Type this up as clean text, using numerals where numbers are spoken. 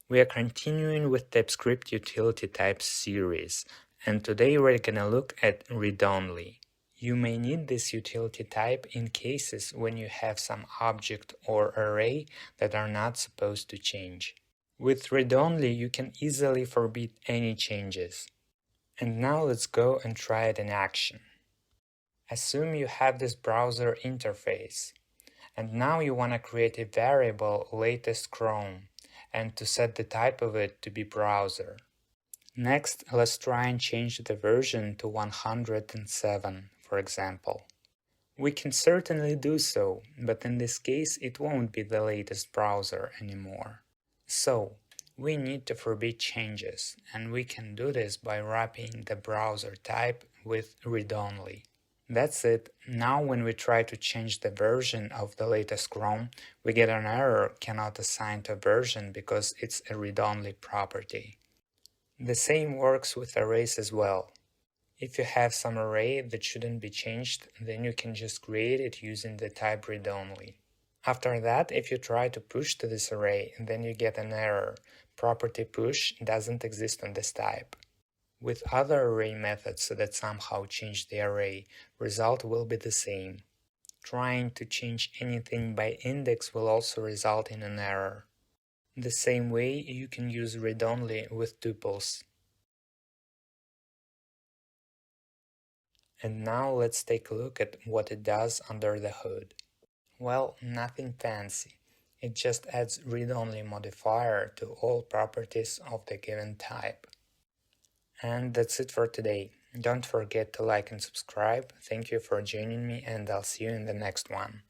We are continuing with TypeScript Utility Type series, and today we're gonna look at Readonly. You may need this utility type in cases when you have some object or array that are not supposed to change. With Readonly, you can easily forbid any changes. And now let's go and try it in action. Assume you have this browser interface, and now you want to create a variable latest Chrome, and to set the type of it to be browser. Next, let's try and change the version to 107, for example. We can certainly do so, but in this case it won't be the latest browser anymore. So, we need to forbid changes, and we can do this by wrapping the browser type with readonly. That's it. Now when we try to change the version of the latest Chrome, we get an error cannot assign to version because it's a read-only property. The same works with arrays as well. If you have some array that shouldn't be changed, then you can just create it using the type read-only. After that, if you try to push to this array, then you get an error. Property push doesn't exist on this type. With other array methods that somehow change the array, result will be the same. Trying to change anything by index will also result in an error. The same way you can use read-only with tuples. And now let's take a look at what it does under the hood. Well, nothing fancy. It just adds read-only modifier to all properties of the given type. And that's it for today. Don't forget to like and subscribe. Thank you for joining me, and I'll see you in the next one.